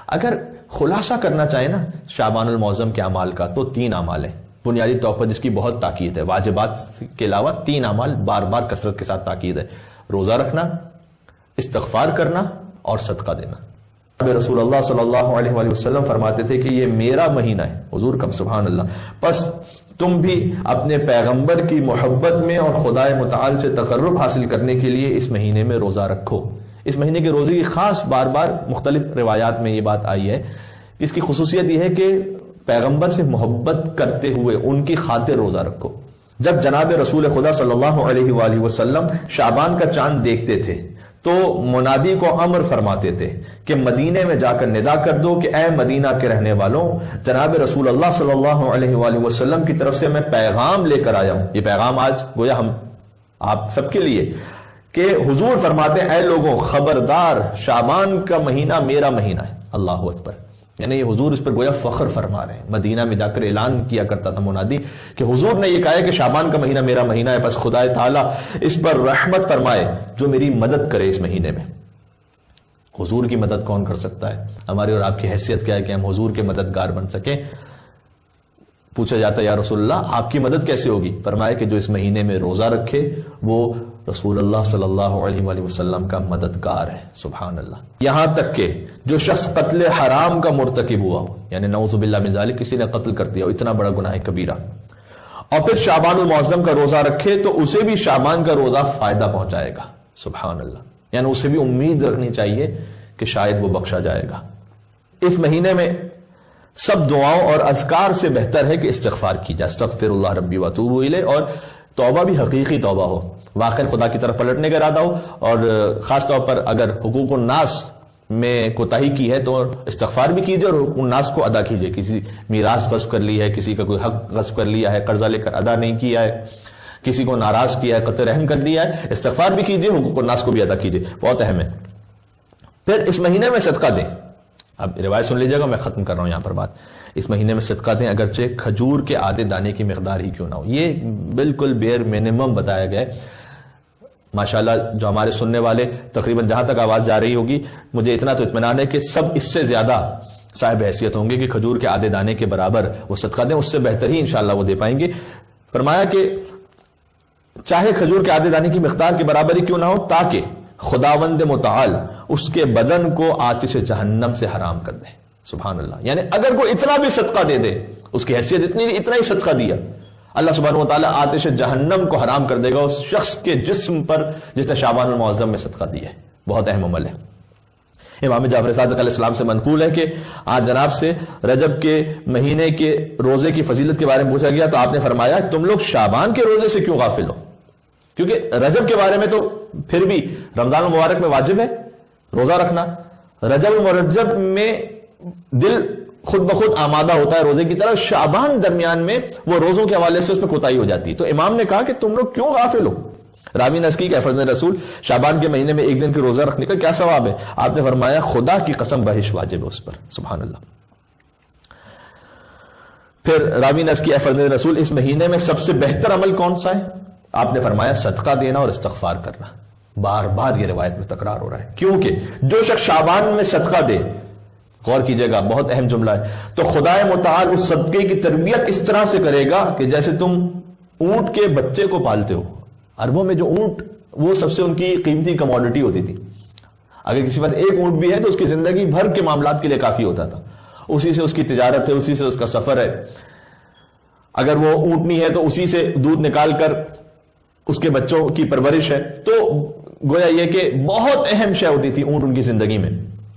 اگر خلاصہ کرنا چاہیں نا شعبان المعظم کے اعمال کا تو 3 اعمال ہیں بنیادی طور پر جس کی بہت تاکید ہے. واجبات کے علاوہ 3 اعمال بار بار کثرت کے ساتھ تاکید ہے: روزہ رکھنا، استغفار کرنا اور صدقہ دینا. رسول اللہ صلی اللہ علیہ وآلہ وسلم فرماتے تھے کہ یہ میرا مہینہ ہے. حضور کا سبحان اللہ. پس تم بھی اپنے پیغمبر کی محبت میں اور خدا متعال سے تقرب حاصل کرنے کے لیے اس مہینے میں روزہ رکھو. اس مہینے کے روزے کی خاص بار بار مختلف روایات میں یہ بات آئی ہے. اس کی خصوصیت یہ ہے کہ پیغمبر سے محبت کرتے ہوئے ان کی خاطر روزہ رکھو. جب جناب رسول خدا صلی اللہ علیہ وآلہ وسلم شعبان کا چاند دیکھتے تھے تو منادی کو امر فرماتے تھے کہ مدینے میں جا کر ندا کر دو کہ اے مدینہ کے رہنے والوں، جناب رسول اللہ صلی اللہ علیہ وآلہ وسلم کی طرف سے میں پیغام لے کر آیا ہوں. یہ پیغام آج گویا ہم آپ سب کے لیے کہ حضور فرماتے ہیں اے لوگوں خبردار، شعبان کا مہینہ میرا مہینہ ہے. اللہ اکبر. یعنی یہ حضور اس پر گویا فخر فرما رہے ہیں. مدینہ میں جا کر اعلان کیا کرتا تھا منادی کہ حضور نے یہ کہا ہے کہ شعبان کا مہینہ میرا مہینہ ہے، بس خدا تعالیٰ اس پر رحمت فرمائے جو میری مدد کرے اس مہینے میں. حضور کی مدد کون کر سکتا ہے؟ ہماری اور آپ کی حیثیت کیا ہے کہ ہم حضور کے مددگار بن سکیں؟ پوچھا جاتا ہے یا رسول اللہ آپ کی مدد کیسے ہوگی؟ فرمایا کہ جو اس مہینے میں روزہ رکھے وہ رسول اللہ صلی اللہ علیہ وآلہ وسلم کا مددگار ہے. سبحان اللہ. یہاں تک کہ جو شخص قتل حرام کا مرتکب ہوا ہو، یعنی نعوذ باللہ من ذالک کسی نے قتل کر دیا ہو، اتنا بڑا گناہ کبیرہ، اور پھر شعبان المعظم کا روزہ رکھے تو اسے بھی شعبان کا روزہ فائدہ پہنچائے گا. سبحان اللہ. یعنی اسے بھی امید رکھنی چاہیے کہ شاید وہ بخشا جائے گا. اس مہینے میں سب دعاؤں اور اذکار سے بہتر ہے کہ استغفار کی جائے. استغفر اللہ ربی واتوب الیہ. اور توبہ بھی حقیقی توبہ ہو، واقعی خدا کی طرف پلٹنے کا ارادہ ہو. اور خاص طور پر اگر حقوق الناس میں کوتاہی کی ہے تو استغفار بھی کیجیے اور حقوق الناس کو ادا کیجیے. کسی میراث غصب کر لی ہے، کسی کا کوئی حق غصب کر لیا ہے، قرضہ لے کر ادا نہیں کیا ہے، کسی کو ناراض کیا ہے، قطع رحم کر دیا ہے، استغفار بھی کیجیے، حقوق الناس کو بھی ادا کیجیے. بہت اہم ہے. پھر اس مہینے میں صدقہ دیں. اب روایت سن لیجیے گا، میں ختم کر رہا ہوں یہاں پر بات. اس مہینے میں صدقہ دیں اگرچہ کھجور کے آدھے دانے کی مقدار ہی کیوں نہ ہو. یہ بالکل بیئر منیمم بتایا گیا ہے. ماشاءاللہ جو ہمارے سننے والے تقریباً جہاں تک آواز جا رہی ہوگی مجھے اتنا تو اطمینان ہے کہ سب اس سے زیادہ صاحب حیثیت ہوں گے کہ کھجور کے آدھے دانے کے برابر وہ صدقہ دیں. اس سے بہتر ہی انشاءاللہ وہ دے پائیں گے. فرمایا کہ چاہے کھجور کے آدھے دانے کی مقدار کے برابر ہی کیوں نہ ہو تاکہ خداوند متعال اس کے بدن کو آتش جہنم سے حرام کر دے. سبحان اللہ. یعنی اگر کوئی اتنا بھی صدقہ دے دے، اس کی حیثیت اتنی، اتنا ہی صدقہ دیا، اللہ سبحانہ وتعالیٰ آتش جہنم کو حرام کر دے گا اس شخص کے جسم پر جس نے شعبان المعظم میں صدقہ دیا ہے. بہت اہم عمل ہے. امام جعفر صادق علیہ السلام سے منقول ہے کہ آج جناب سے رجب کے مہینے کے روزے کی فضیلت کے بارے میں پوچھا گیا تو آپ نے فرمایا تم لوگ شعبان کے روزے سے کیوں غافل ہو؟ کیونکہ رجب کے بارے میں تو پھر بھی رمضان المبارک میں واجب ہے روزہ رکھنا. رجب المرجب میں دل خود بخود آمادہ ہوتا ہے روزے کی طرف. شعبان درمیان میں وہ روزوں کے حوالے سے اس میں کوتاہی ہو جاتی ہے. تو امام نے کہا کہ تم لوگ کیوں غافل ہو؟ راوی نے عرض کی کہ فرزند رسول شعبان کے مہینے میں ایک دن کی روزہ رکھنے کا کیا ثواب ہے؟ آپ نے فرمایا خدا کی قسم بہش واجب ہے اس پر. سبحان اللہ. پھر راوی نے عرض کی فرزند رسول اس مہینے میں سب سے بہتر عمل کون سا ہے؟ آپ نے فرمایا صدقہ دینا اور استغفار کرنا. بار بار یہ روایت میں تکرار ہو رہا ہے کیونکہ جو شخص شعبان میں صدقہ دے، غور کیجئے گا بہت اہم جملہ ہے، تو خدا متعال اس صدقے کی تربیت اس طرح سے کرے گا کہ جیسے تم اونٹ کے بچے کو پالتے ہو. عربوں میں جو اونٹ وہ سب سے ان کی قیمتی کموڈٹی ہوتی تھی. اگر کسی پاس ایک اونٹ بھی ہے تو اس کی زندگی بھر کے معاملات کے لیے کافی ہوتا تھا. اسی سے اس کی تجارت ہے، اسی سے اس کا سفر ہے. اگر وہ اونٹنی ہے تو اسی سے دودھ نکال کر اس کے بچوں کی پرورش ہے. تو گویا یہ کہ بہت اہم شے ہوتی تھی اونٹ ان کی زندگی میں.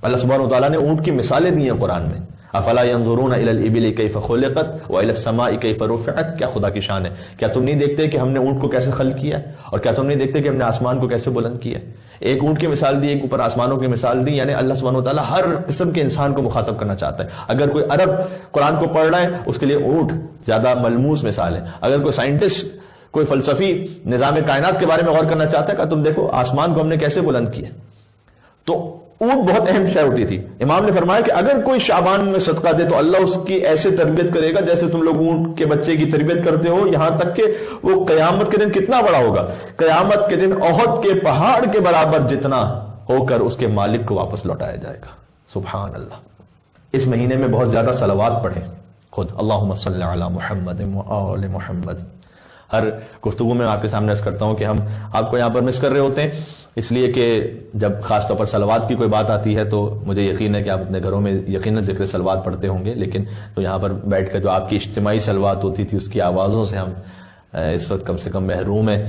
اللہ سبحانہ وتعالیٰ نے اونٹ کی مثالیں دی ہیں قرآن میں. افلا ينظرون الى الابل كيف خلقت والى السماء كيف رفعت. کیا خدا کی شان ہے. کیا تم نہیں دیکھتے کہ ہم نے اونٹ کو کیسے خلق کیا ہے، اور کیا تم نہیں دیکھتے کہ ہم نے آسمان کو کیسے بلند کیا ہے. ایک اونٹ کی مثال دی، ایک اوپر آسمانوں کی مثال دی. یعنی اللہ سبحانہ وتعالیٰ ہر قسم کے انسان کو مخاطب کرنا چاہتا ہے. اگر کوئی عرب قرآن کو پڑھ رہا ہے اس کے لیے اونٹ زیادہ ملموس مثال ہے. اگر کوئی سائنٹسٹ کوئی فلسفی نظام کائنات کے بارے میں غور کرنا چاہتا ہے کہ تم دیکھو آسمان کو ہم نے کیسے بلند کیا. تو اونٹ بہت اہم شے ہوتی تھی. امام نے فرمایا کہ اگر کوئی شعبان میں صدقہ دے تو اللہ اس کی ایسے تربیت کرے گا جیسے تم لوگ اونٹ کے بچے کی تربیت کرتے ہو، یہاں تک کہ وہ قیامت کے دن کتنا بڑا ہوگا. قیامت کے دن احد کے پہاڑ کے برابر جتنا ہو کر اس کے مالک کو واپس لوٹایا جائے گا. سبحان اللہ. اس مہینے میں بہت زیادہ صلوات پڑھیں خود، اللہم صلی علی محمد وآل محمد. ہر گفتگو میں آپ کے سامنے عرض کرتا ہوں کہ ہم آپ کو یہاں پر مس کر رہے ہوتے ہیں، اس لیے کہ جب خاص طور پر صلوات کی کوئی بات آتی ہے تو مجھے یقین ہے کہ آپ اپنے گھروں میں یقیناً ذکر صلوات پڑھتے ہوں گے، لیکن تو یہاں پر بیٹھ کر جو آپ کی اجتماعی صلوات ہوتی تھی اس کی آوازوں سے ہم اس وقت کم سے کم محروم ہیں.